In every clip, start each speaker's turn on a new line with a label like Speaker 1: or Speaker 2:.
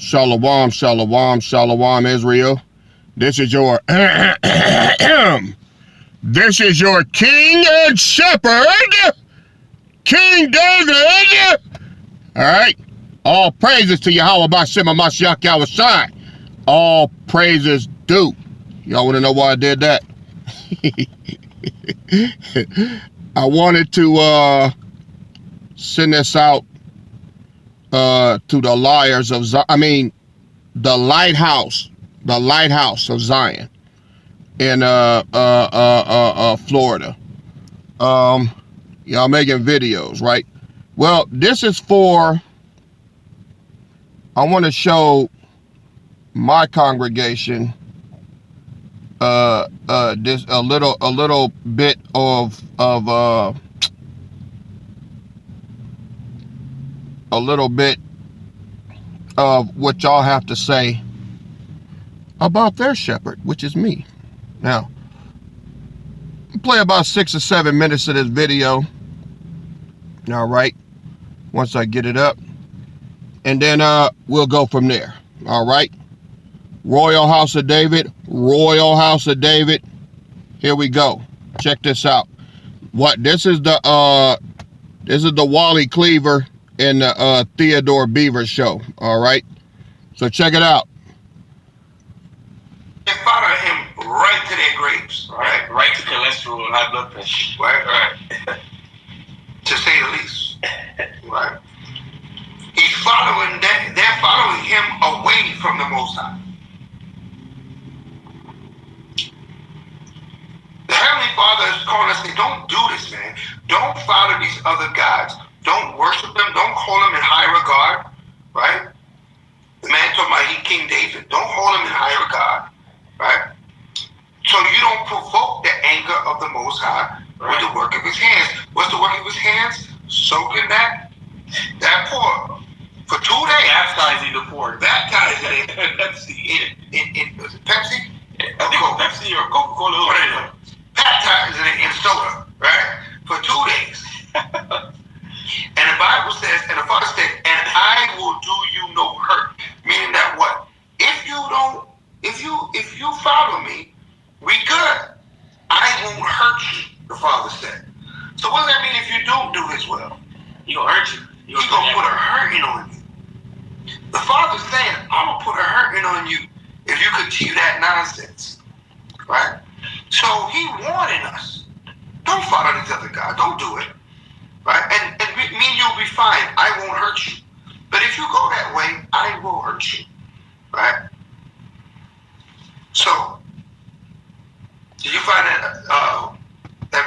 Speaker 1: Shalom, shalom, shalom, Israel. This is your this is your King and Shepherd, King David. All right. All praises to Yahweh B'Shem HaMashiach Yahushai. All praises due. Y'all want to know why I did that? I wanted to send this out to the liars of Zion. I mean, the lighthouse of Zion in Florida. Y'all making videos, right? Well, this is for, I want to show my congregation this a little bit of a little bit of what y'all have to say about their shepherd, which is me. Now, play about 6 or 7 minutes of this video. All right, once I get it up, and then we'll go from there. All right, Royal House of David, Royal House of David. Here we go. Check this out. What this is the Wally Cleaver and the Theodore Beaver show. All right, so check it out.
Speaker 2: They follow him right to their graves, right to cholesterol and high blood pressure, right. To say the least, right. He's following them. They're following him away from the Most High. The Heavenly Father is calling us, saying, don't do this, man. Don't follow these other gods. Don't worship them. Don't hold them in high regard, right? The man talking about King David. Don't hold him in high regard, right? So you don't provoke the anger of the Most High with the work of his hands. What's the work of his hands? Soaking that pork for 2 days.
Speaker 3: Baptizing the pork.
Speaker 2: Baptizing it in Pepsi.
Speaker 3: I think it's Pepsi or Coca-Cola.
Speaker 2: Whatever. Baptizing it in soda, right? For 2 days. And the Bible says, and the Father said, and I will do you no hurt. Meaning that what? If you follow me, we good. I won't hurt you, the Father said. So what does that mean if you don't do his will?
Speaker 3: He gonna hurt you.
Speaker 2: He gonna put a hurting on you. The Father's saying, I'm gonna put a hurting on you if you continue that nonsense. Right? So he warning us. Don't follow these other guys. Don't do it. Right? And me and you'll be fine. I won't hurt you. But if you go that way, I will hurt you. Right? So, did you find that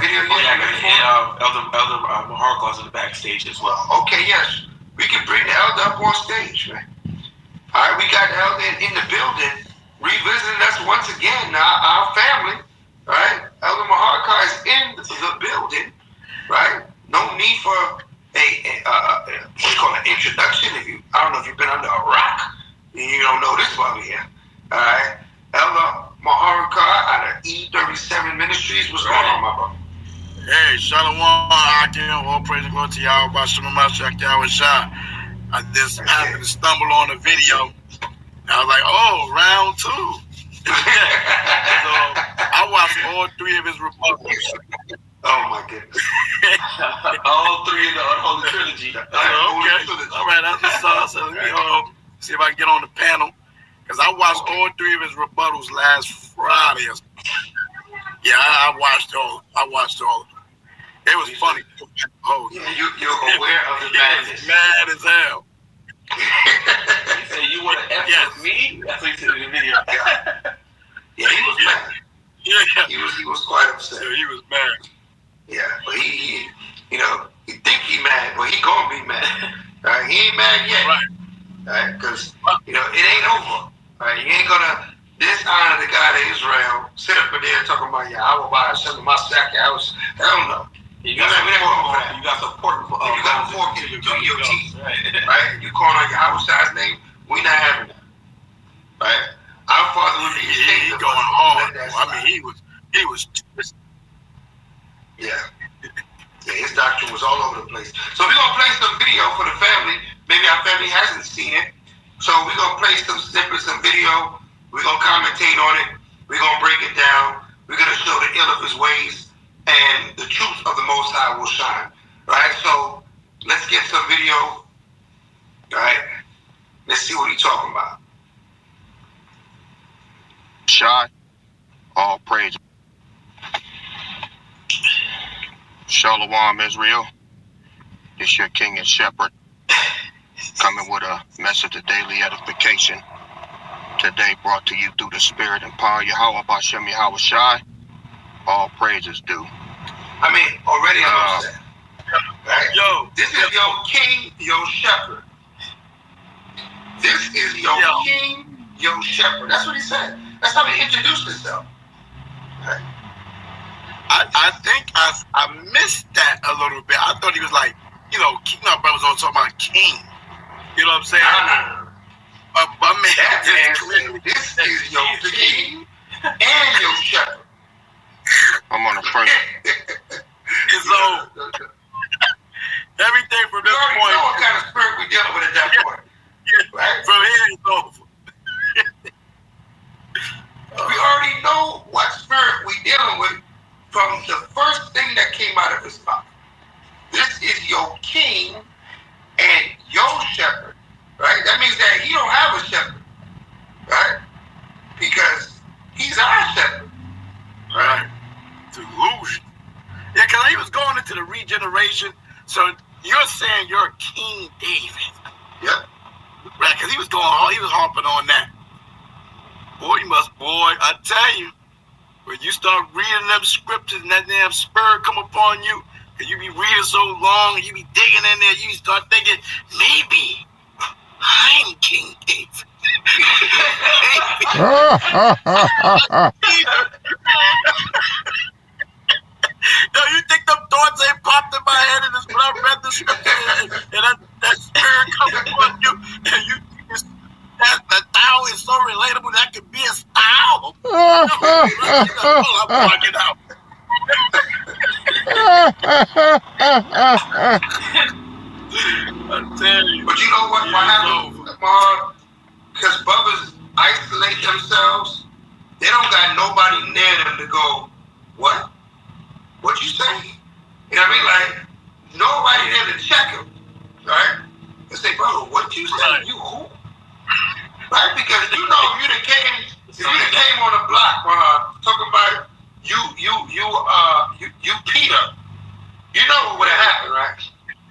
Speaker 2: video?
Speaker 3: Elder Maharkaw's in the backstage as well.
Speaker 2: Okay, yes. We can bring the elder up on stage, right? All right, we got the elder in the building, revisiting us once again, our family, right? Elder Maharkaw is in the building, right? No need for an introduction. I don't know if you've been under a rock, and you don't know this while we're here. All right, Elder Maharkaw out of E37 Ministries. What's going on, my brother?
Speaker 4: Hey, Shalom, Akim, all praise and glory to Yahweh B'Shem HaMashiach Yahushai. I just happened to stumble on a video. I was like, oh, round 2. So I watched all 3 of his rebuttals.
Speaker 2: Oh my goodness.
Speaker 3: All 3 of the Unholy Trilogy.
Speaker 4: Okay. All right, I just saw. So let me see if I can get on the panel. Because I watched all 3 of his rebuttals last Friday. Yeah, I watched all of them. It was funny.
Speaker 2: Oh, yeah, you're aware of the madness.
Speaker 4: He was mad as hell.
Speaker 3: He said, you want to F with me? That's what he said in the video.
Speaker 2: Yeah, he was mad.
Speaker 4: Yeah.
Speaker 2: He was quite upset.
Speaker 4: Yeah, he was mad.
Speaker 2: Yeah, but he think he mad, but he gonna be mad. Right? He ain't mad yet. Right? Because, it ain't over. Right? You ain't gonna dishonor the God of Israel, sit up there talking about, I will buy some of my sack house. Hell no.
Speaker 3: You got some pork
Speaker 2: in your teeth. Right? You calling on your house size name, we not having that. Right? Our Father would be
Speaker 4: he going hard. I mean, he was twisted.
Speaker 2: Yeah, his doctrine was all over the place. So we're going to play some video for the family. Maybe our family hasn't seen it. So we're going to play some snippets of video. We're going to commentate on it. We're going to break it down. We're going to show the ill of his ways, and the truth of the Most High will shine. Right? So let's get some video. All right? Let's see what he's talking about.
Speaker 1: Shot, all praise. Shalom, Israel. This your King and Shepherd, coming with a message of daily edification. Today brought to you through the Spirit and power Yahweh Bashem Yahweh Shai. All praises due.
Speaker 2: I mean, already I'm upset. Right?
Speaker 4: Yo,
Speaker 2: this is your King, your Shepherd. This is your King, your Shepherd. That's what he said. That's how he introduced himself. Right?
Speaker 4: I think I missed that a little bit. I thought he was like, you know, my brother was talking about king. You know what I'm saying?
Speaker 2: Nah.
Speaker 4: My man,
Speaker 2: this is your King and your Shepherd.
Speaker 1: I'm on the front.
Speaker 4: So everything from this
Speaker 2: point. You already know what kind of spirit we're dealing with at that point. Right?
Speaker 4: From here it's over.
Speaker 2: We already know what spirit we're dealing with from the first thing that came out of his mouth. This is your King and your Shepherd. Right? That means that he don't have a shepherd. Right? Because he's our shepherd.
Speaker 4: Right? Delusion. Yeah, because he was going into the regeneration. So you're saying you're King David.
Speaker 2: Yep.
Speaker 4: Right? Because he was harping on that. Boy, I tell you, when you start reading them scriptures and that damn spirit come upon you, and you be reading so long, and you be digging in there, you start thinking, maybe I'm King David. Yo, you think them thoughts ain't popped in my head and when I read the scripture and that spirit comes upon you, and you think that thou is so relatable that could be a style? I'm walking out. I tell you.
Speaker 2: But you know what happens, because brothers isolate themselves, they don't got nobody near them to go, what? What you say? You know what I mean? Like, nobody there to check them, right? And say, brother, what you say? Right. You who? Right? Because you know, if you came on the block, talking about you Peter, you know what would have happened, right?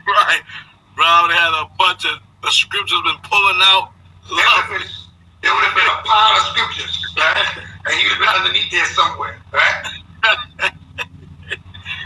Speaker 4: Right. Brown had a bunch of scriptures been pulling out.
Speaker 2: There would have been a pile of scriptures, right? And he would have been underneath there somewhere, right?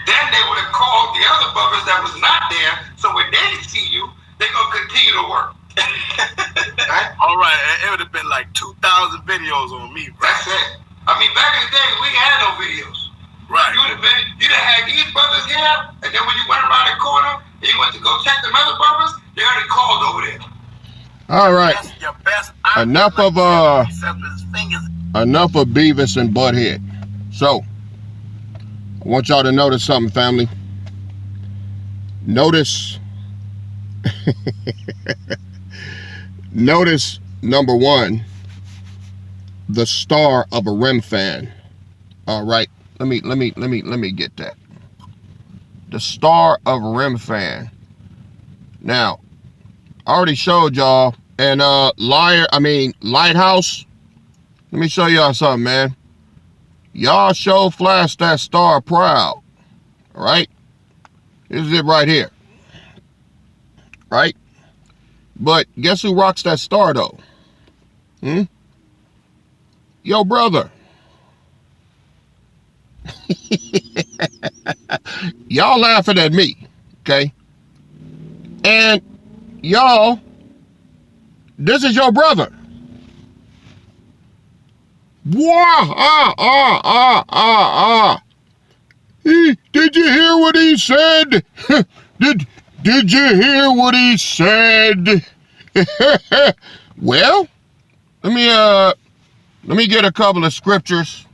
Speaker 2: Then they would have called the other brothers that was not there, so when they see you, they're going to continue to work. Right?
Speaker 4: All right, it would have been like 2,000 videos on me, bro.
Speaker 2: That's it. I mean, back in the day, we had no videos.
Speaker 4: Right.
Speaker 2: You'd have had these brothers here, and then when you went around the corner, and you went to go check them other brothers, they already called over there.
Speaker 1: All right. Enough of Beavis and Butthead. So, I want y'all to notice something, family. Notice number one, the star of a Rim fan. All right. Let me get that. The star of a Rim fan. Now, I already showed y'all, and Lighthouse. Let me show y'all something, man. Y'all show flash that star proud. All right? This is it right here. Right? But guess who rocks that star, though? Yo, brother. Y'all laughing at me, okay? And y'all, this is your brother. Did you hear what he said? Did you hear what he said? Well, let me get a couple of scriptures.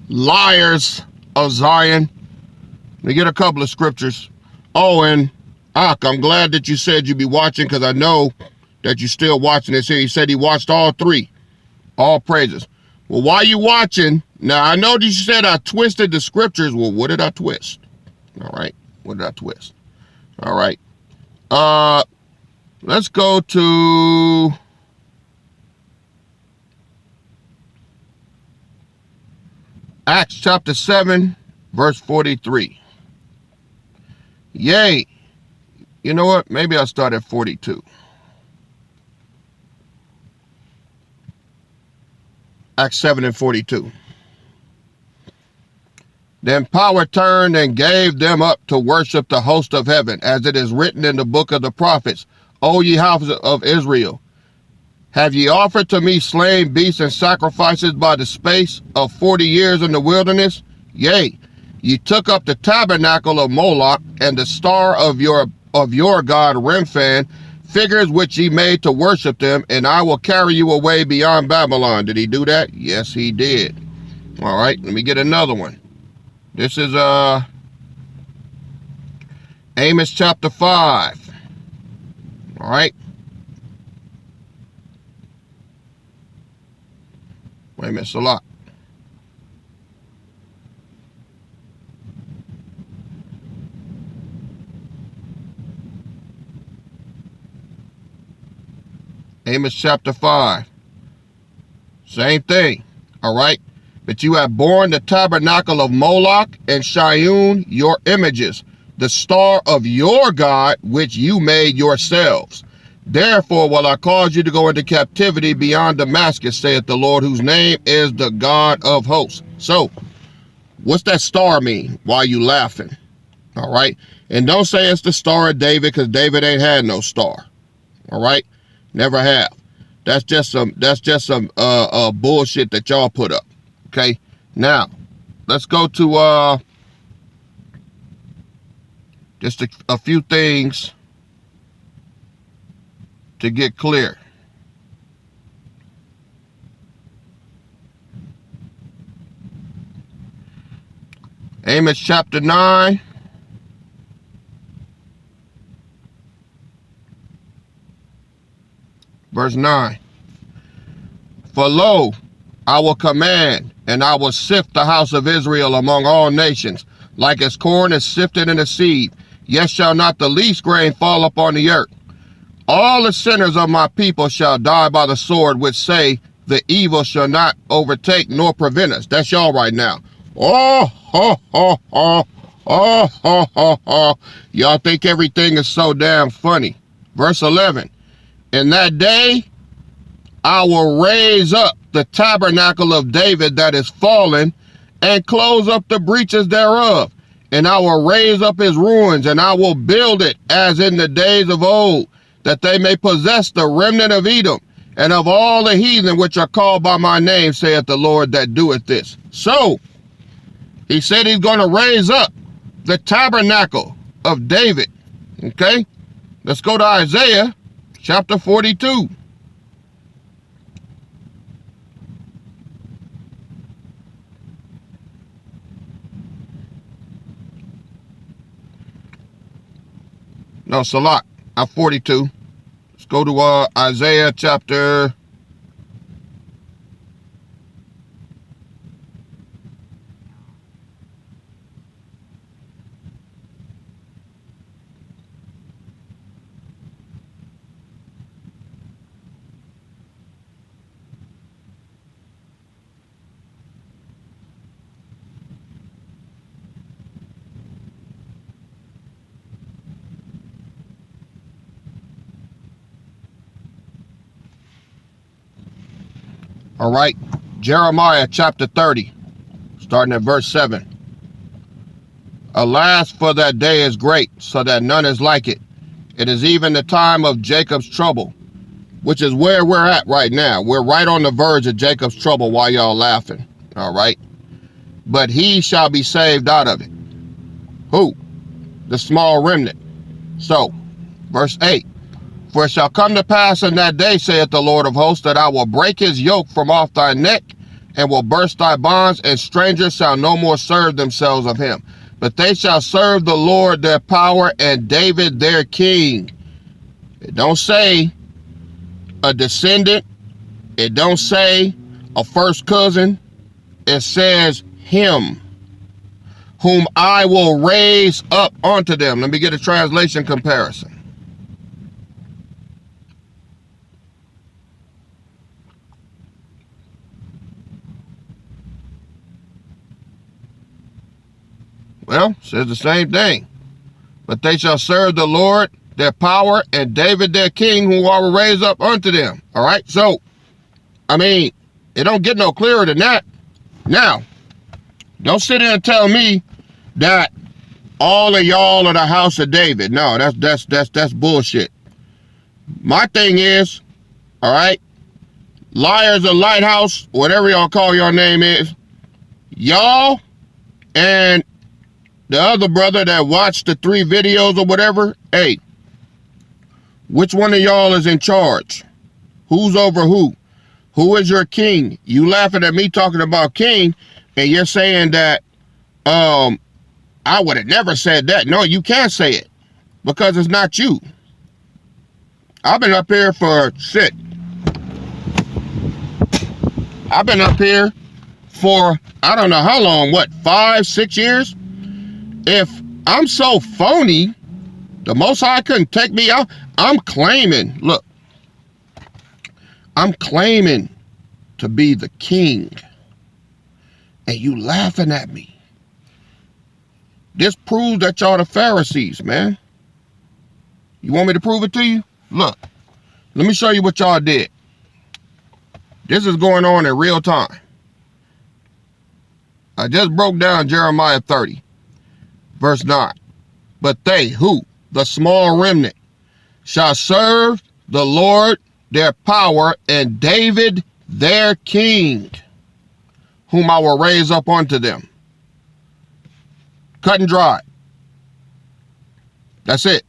Speaker 1: Liars of Zion. Let me get a couple of scriptures. Oh, and Ak, I'm glad that you said you'd be watching, because I know that you're still watching this here. He said he watched all three. All praises. Well, while you watching, now I know that you said I twisted the scriptures. Well, what did I twist? All right. What did I twist? All right. Let's go to Acts chapter 7, verse 43. Yea. You know what? Maybe I'll start at 42. Acts 7 and 42. Then power turned and gave them up to worship the host of heaven, as it is written in the book of the prophets. O ye house of Israel, have ye offered to me slain beasts and sacrifices by the space of 40 years in the wilderness? Yea, ye took up the tabernacle of Moloch and the star of your god Remphan, figures which ye made to worship them, and I will carry you away beyond Babylon. Did he do that? Yes, he did. All right, let me get another one. This is Amos chapter 5. All right. Wait a minute, it's a lot. Amos chapter 5. Same thing. All right. But you have borne the tabernacle of Moloch and Shion, your images, the star of your God, which you made yourselves. Therefore will I cause you to go into captivity beyond Damascus, saith the Lord, whose name is the God of hosts. So, what's that star mean? Why are you laughing? All right. And don't say it's the star of David, because David ain't had no star. All right. Never have. That's just some bullshit that y'all put up. Okay. Now, let's go to just a few things to get clear. Amos chapter 9. Verse 9. For lo, I will command, and I will sift the house of Israel among all nations, like as corn is sifted in a sieve. Yet shall not the least grain fall upon the earth. All the sinners of my people shall die by the sword, which say, the evil shall not overtake nor prevent us. That's y'all right now. Oh, ho, ho, ho, oh, ho, ho, ho. Y'all think everything is so damn funny. Verse 11. In that day, I will raise up the tabernacle of David that is fallen, and close up the breaches thereof. And I will raise up his ruins, and I will build it as in the days of old, that they may possess the remnant of Edom, and of all the heathen which are called by my name, saith the Lord that doeth this. So, he said he's going to raise up the tabernacle of David. Okay? Let's go to Isaiah chapter 42. No, it's a lot. I'm 42. Let's go to Isaiah chapter 30. All right. Jeremiah chapter 30, starting at verse 7. Alas, for that day is great, so that none is like it. It is even the time of Jacob's trouble, which is where we're at right now. We're right on the verge of Jacob's trouble while y'all laughing. All right. But he shall be saved out of it. Who? The small remnant. So, verse 8. For it shall come to pass in that day, saith the Lord of hosts, that I will break his yoke from off thy neck, and will burst thy bonds, and strangers shall no more serve themselves of him. But they shall serve the Lord their power, and David their king. It don't say a descendant. It don't say a first cousin. It says him, whom I will raise up unto them. Let me get a translation comparison. Well, says the same thing. But they shall serve the Lord their power, and David their king, whom I will raise up unto them. All right, so, I mean, it don't get no clearer than that. Now, don't sit there and tell me that all of y'all are the house of David. No, that's bullshit. My thing is, all right, liars of lighthouse, whatever y'all call your name is, y'all and the other brother that watched the 3 videos or whatever, hey, which one of y'all is in charge? Who's over who? Who is your king? You laughing at me talking about king, and you're saying that I would have never said that. No, you can't say it because it's not you. I've been up here for shit. I've been up here for I don't know how long, what, 5, 6 years? If I'm so phony, the Most High couldn't take me out. I'm claiming, look, I'm claiming to be the king. And you laughing at me. This proves that y'all the Pharisees, man. You want me to prove it to you? Look, let me show you what y'all did. This is going on in real time. I just broke down Jeremiah 30, verse 9. But they, who? The small remnant, shall serve the Lord their power, and David their king, whom I will raise up unto them. Cut and dry. That's it.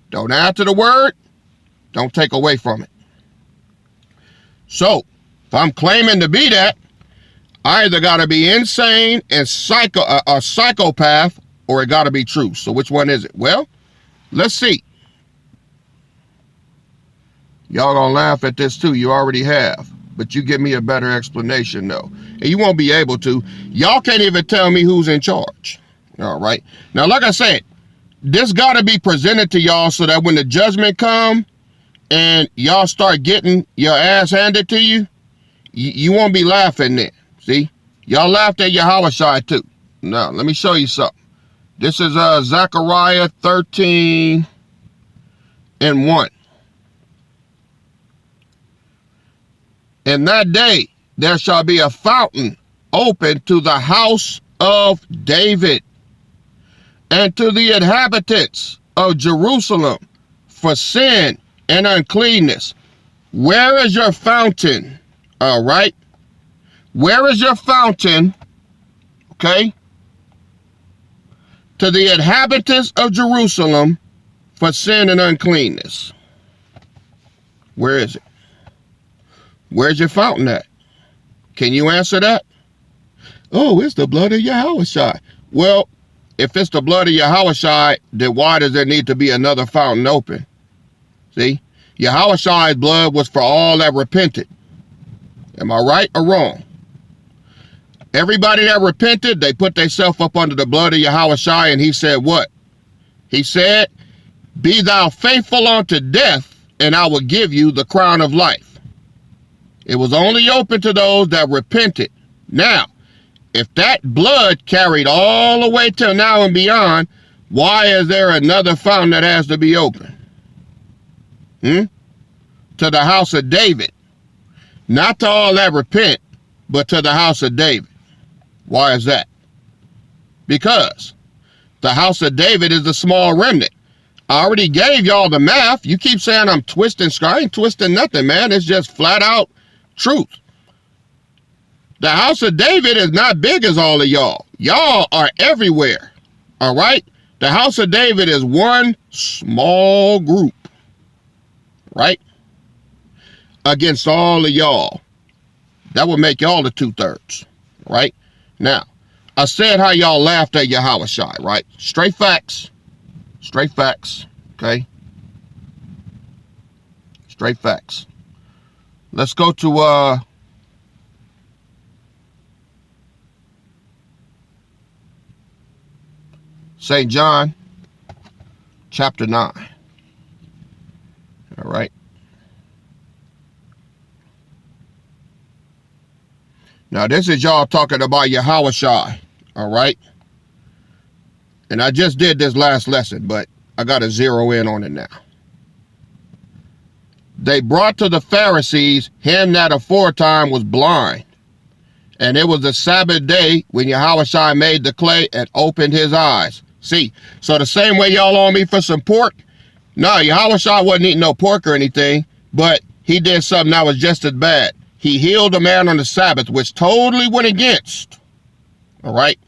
Speaker 1: Don't add to the word. Don't take away from it. So, if I'm claiming to be that, I either got to be insane and a psychopath, or it got to be true. So which one is it? Well, let's see. Y'all gonna laugh at this too. You already have. But you give me a better explanation though. And you won't be able to. Y'all can't even tell me who's in charge. All right. Now, like I said, this got to be presented to y'all so that when the judgment come and y'all start getting your ass handed to you, you won't be laughing then. See? Y'all laughed at Yahushua too. Now, let me show you something. This is Zechariah 13 and 1. In that day, there shall be a fountain open to the house of David and to the inhabitants of Jerusalem for sin and uncleanness. Where is your fountain? All right. Where is your fountain? Okay. To the inhabitants of Jerusalem for sin and uncleanness. Where is it? Where's your fountain at? Can you answer that? Oh, it's the blood of Yahushua. Well, if it's the blood of Yahushua, then why does there need to be another fountain open? See? Yahushua's blood was for all that repented. Am I right or wrong? Everybody that repented, they put themselves up under the blood of Yahushua, and he said what? He said, be thou faithful unto death, and I will give you the crown of life. It was only open to those that repented. Now, if that blood carried all the way till now and beyond, why is there another fountain that has to be open? To the house of David. Not to all that repent, but to the house of David. Why is that? Because the house of David is the small remnant. I already gave y'all the math. You keep saying I'm twisting. I ain't twisting nothing, man. It's just flat out truth. The house of David is not big as all of y'all. Y'all are everywhere. All right? The house of David is one small group. Right? Against all of y'all. That would make y'all the 2/3. Right? Now, I said how y'all laughed at Yahushua, right? Straight facts. Straight facts. Okay? Straight facts. Let's go to St. John chapter 9. All right. Now this is y'all talking about Yahushua. All right. And I just did this last lesson, but I got to zero in on it now. They brought to the Pharisees him that aforetime was blind. And it was the Sabbath day when Yahushua made the clay and opened his eyes. See, so the same way y'all on me for some pork, no, Yahushua wasn't eating no pork or anything, but he did something that was just as bad. He healed a man on the Sabbath, which totally went against, all right,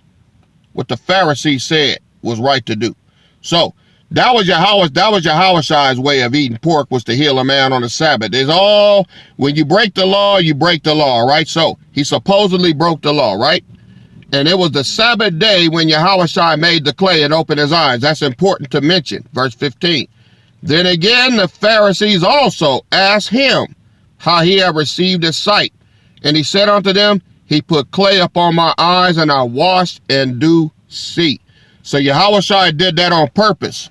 Speaker 1: what the Pharisees said was right to do. So that was Yahushua's way of eating pork, was to heal a man on the Sabbath. It's all, when you break the law, you break the law, right? So he supposedly broke the law, right? And it was the Sabbath day when Yahushua made the clay and opened his eyes. That's important to mention. Verse 15. Then again, the Pharisees also asked him how he had received his sight. And he said unto them, he put clay upon my eyes, and I washed and do see. So Yahushua did that on purpose.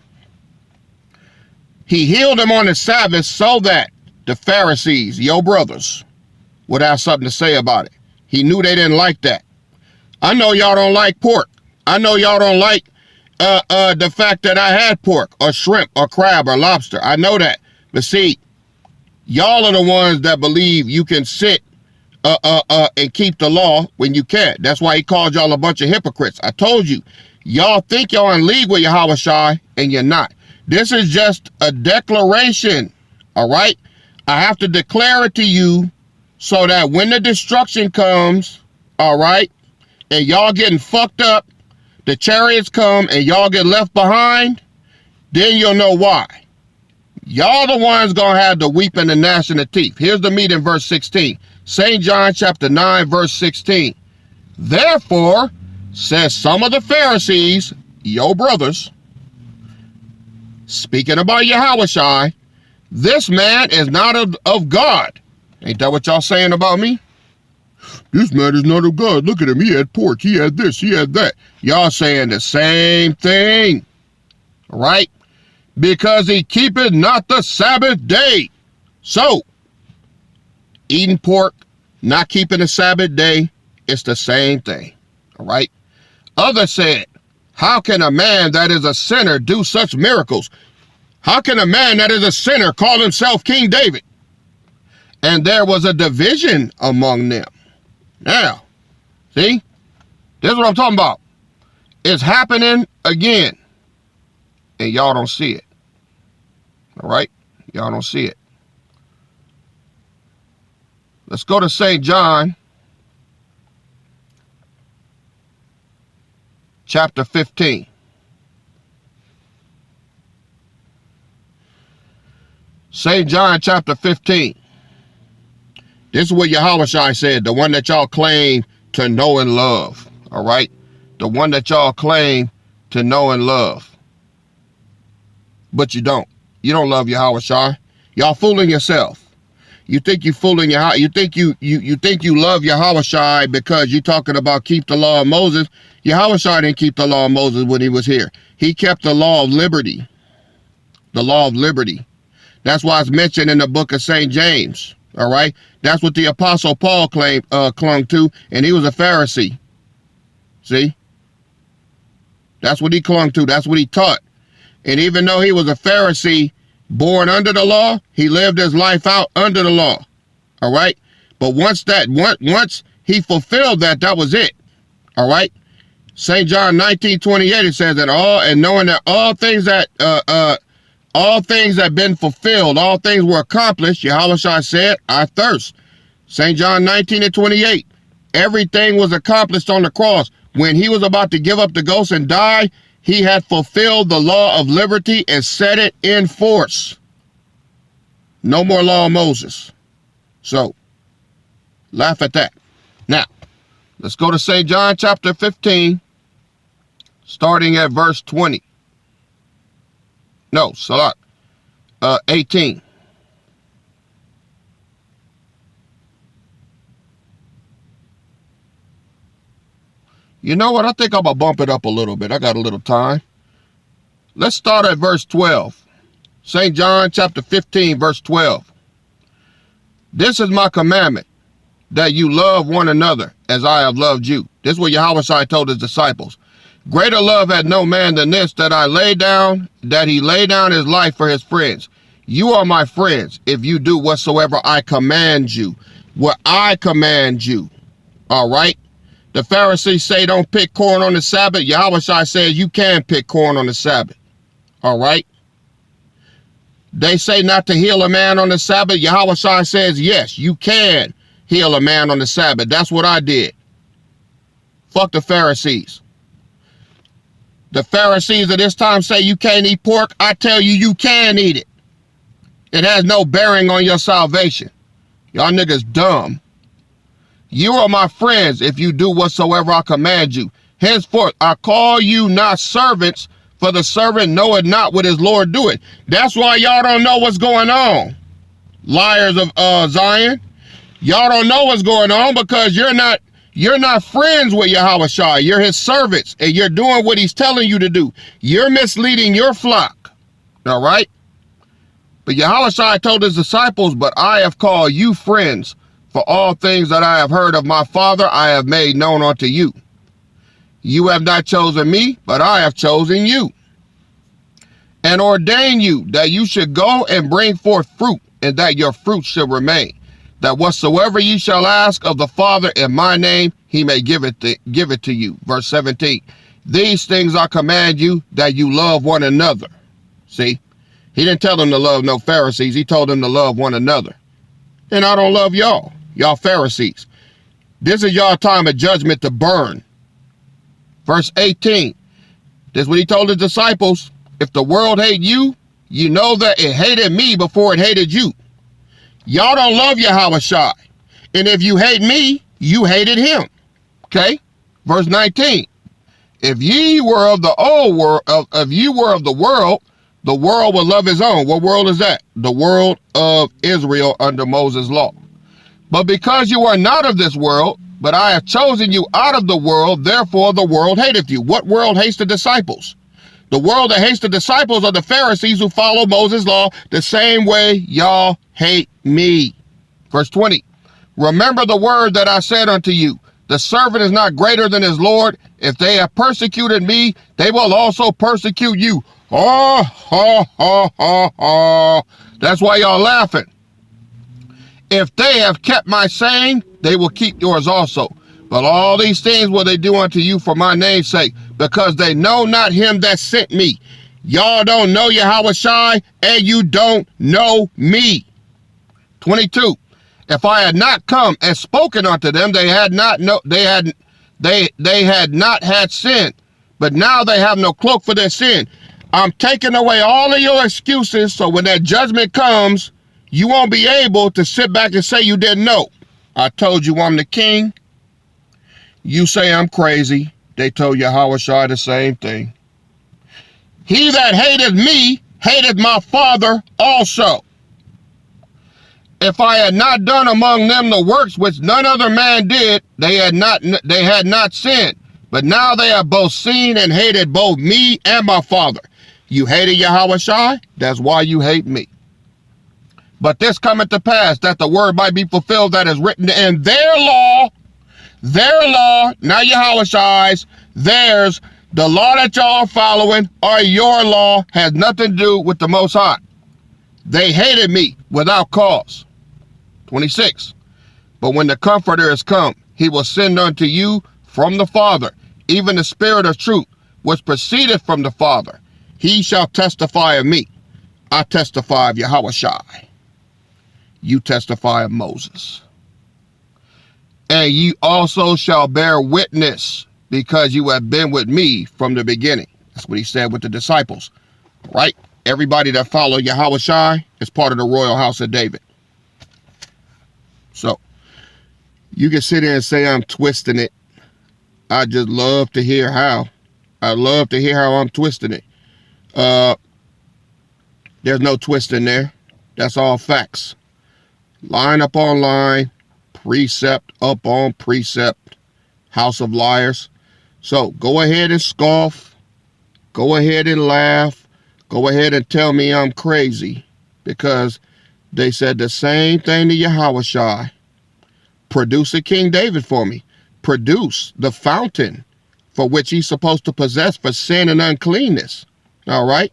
Speaker 1: He healed him on the Sabbath so that the Pharisees, your brothers, would have something to say about it. He knew they didn't like that. I know y'all don't like pork. I know y'all don't like the fact that I had pork or shrimp or crab or lobster. I know that. But see, y'all are the ones that believe you can sit and keep the law when you can't. That's why he called y'all a bunch of hypocrites. I told you, y'all think y'all in league with Yahushua, and you're not. This is just a declaration, all right? I have to declare it to you so that when the destruction comes, all right, and y'all getting fucked up, the chariots come and y'all get left behind, then you'll know why. Y'all the ones gonna have the weeping and gnashing of teeth. Here's the meat in verse 16. St. John chapter 9, verse 16. Therefore, says some of the Pharisees, your brothers, speaking about Yahushua, this man is not of God. Ain't that what y'all saying about me? This man is not of God. Look at him. He had pork. He had this. He had that. Y'all saying the same thing. All right? Because he keepeth not the Sabbath day. So, eating pork, not keeping the Sabbath day, it's the same thing. All right? Others said, how can a man that is a sinner do such miracles? How can a man that is a sinner call himself King David? And there was a division among them. Now, see, this is what I'm talking about. It's happening again, and y'all don't see it. All right? Y'all don't see it. Let's go to St. John chapter 15. St. John chapter 15. This is what Yahushua said, the one that y'all claim to know and love. All right? The one that y'all claim to know and love. But you don't. You don't love Yahushua. Y'all fooling yourself. You think you fooling Yahushua. You think you love Yahushua because you're talking about keep the law of Moses. Yahushua didn't keep the law of Moses when he was here. He kept the law of liberty. The law of liberty. That's why it's mentioned in the book of St. James. All right? That's what the Apostle Paul clung to, and he was a Pharisee. See? That's what he clung to. That's what he taught. And even though he was a Pharisee born under the law, he lived his life out under the law. All right? But once he fulfilled that, that was it. All right? St. John 19:28, it says that knowing that all things have been fulfilled, all things were accomplished, Yahushua said, I thirst. St. John 19:28, everything was accomplished on the cross. When he was about to give up the ghost and die, he had fulfilled the law of liberty and set it in force. No more law of Moses. So, laugh at that. Now, let's go to St. John chapter 15, starting at verse 20. No, Salat. 18. You know what? I think I'm going to bump it up a little bit. I got a little time. Let's start at verse 12. St. John chapter 15, verse 12. This is my commandment, that you love one another as I have loved you. This is what Yahushua told his disciples. Greater love had no man than this, that he lay down his life for his friends. You are my friends if you do whatsoever I command you. What I command you. All right? The Pharisees say don't pick corn on the Sabbath. Yahushua says you can pick corn on the Sabbath. All right? They say not to heal a man on the Sabbath. Yahushua says, yes, you can heal a man on the Sabbath. That's what I did. Fuck the Pharisees. The Pharisees at this time say you can't eat pork. I tell you, you can eat it. It has no bearing on your salvation. Y'all niggas dumb. You are my friends if you do whatsoever I command you. Henceforth, I call you not servants, for the servant knoweth not what his Lord doeth. That's why y'all don't know what's going on. Liars of Zion. Y'all don't know what's going on because you're not friends with Yahushua. You're his servants, and you're doing what he's telling you to do. You're misleading your flock. All right? But Yahushua told his disciples, but I have called you friends, for all things that I have heard of my Father, I have made known unto you. You have not chosen me, but I have chosen you, and ordained you that you should go and bring forth fruit, and that your fruit should remain, that whatsoever ye shall ask of the Father in my name, he may give it to you. Verse 17, these things I command you, that you love one another. See, he didn't tell them to love no Pharisees. He told them to love one another. And I don't love y'all Pharisees. This is y'all time of judgment to burn. Verse 18, this is what he told his disciples. If the world hate you, you know that it hated me before it hated you. Y'all don't love Yahushua. And if you hate me, you hated him. Okay? Verse 19. If ye were of the old world, if you were of the world would love his own. What world is that? The world of Israel under Moses' law. But because you are not of this world, but I have chosen you out of the world, therefore the world hateth you. What world hates the disciples? The world that hates the disciples are the Pharisees who follow Moses' law the same way y'all hate me. Verse 20, remember the word that I said unto you, the servant is not greater than his Lord. If they have persecuted me, they will also persecute you. Oh, ha, ha, ha, ha. That's why y'all laughing. If they have kept my saying, they will keep yours also. But all these things will they do unto you for my name's sake, because they know not him that sent me. Y'all don't know Yahushua, and you don't know me. 22. If I had not come and spoken unto them, they had not had sin. But now they have no cloak for their sin. I'm taking away all of your excuses, so when that judgment comes, you won't be able to sit back and say you didn't know. I told you I'm the king. You say I'm crazy. They told Yahushua the same thing. He that hateth me, hateth my Father also. If I had not done among them the works which none other man did, they had not sinned. But now they have both seen and hated both me and my Father. You hated Yahushua, that's why you hate me. But this cometh to pass, that the word might be fulfilled that is written in their law, not Yahushua's, theirs. The law that y'all are following, or your law, has nothing to do with the Most High. They hated me without cause. 26. But when the Comforter is come, he will send unto you from the Father, even the Spirit of truth, which proceedeth from the Father. He shall testify of me. I testify of Yahushua. You testify of Moses. And ye also shall bear witness, because you have been with me from the beginning. That's what he said with the disciples, right? Everybody that followed Yahushua is part of the royal house of David. So, you can sit there and say I'm twisting it. I just love to hear how. I love to hear how I'm twisting it. There's no twisting there. That's all facts. Line upon line, precept upon precept, house of liars. So go ahead and scoff. Go ahead and laugh. Go ahead and tell me I'm crazy, because they said the same thing to Yahushua. Produce a King David for me. Produce the fountain for which he's supposed to possess for sin and uncleanness. All right?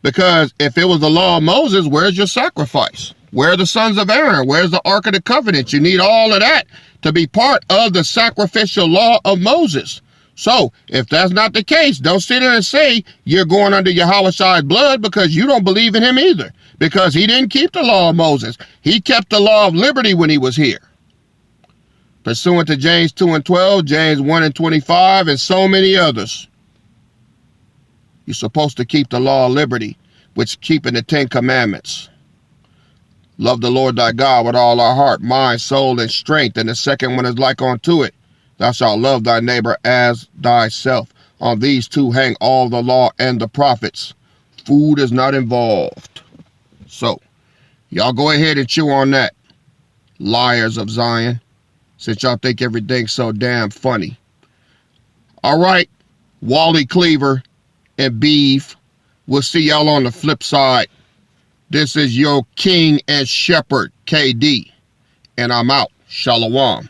Speaker 1: Because if it was the law of Moses, where's your sacrifice? Where are the sons of Aaron? Where's the Ark of the Covenant? You need all of that to be part of the sacrificial law of Moses. So if that's not the case, don't sit there and say you're going under Yahushua's blood, because you don't believe in him either. Because he didn't keep the law of Moses. He kept the law of liberty when he was here. Pursuant to James 2:12, James 1:25, and so many others. You're supposed to keep the law of liberty, which keeping the 10 Commandments. Love the Lord thy God with all our heart, mind, soul, and strength. And the second one is like unto it. Thou shalt love thy neighbor as thyself. On these two hang all the law and the prophets. Food is not involved. So, y'all go ahead and chew on that, liars of Zion, since y'all think everything's so damn funny. All right, Wally Cleaver and Beef, we'll see y'all on the flip side. This is your King and Shepherd, KD, and I'm out. Shalom.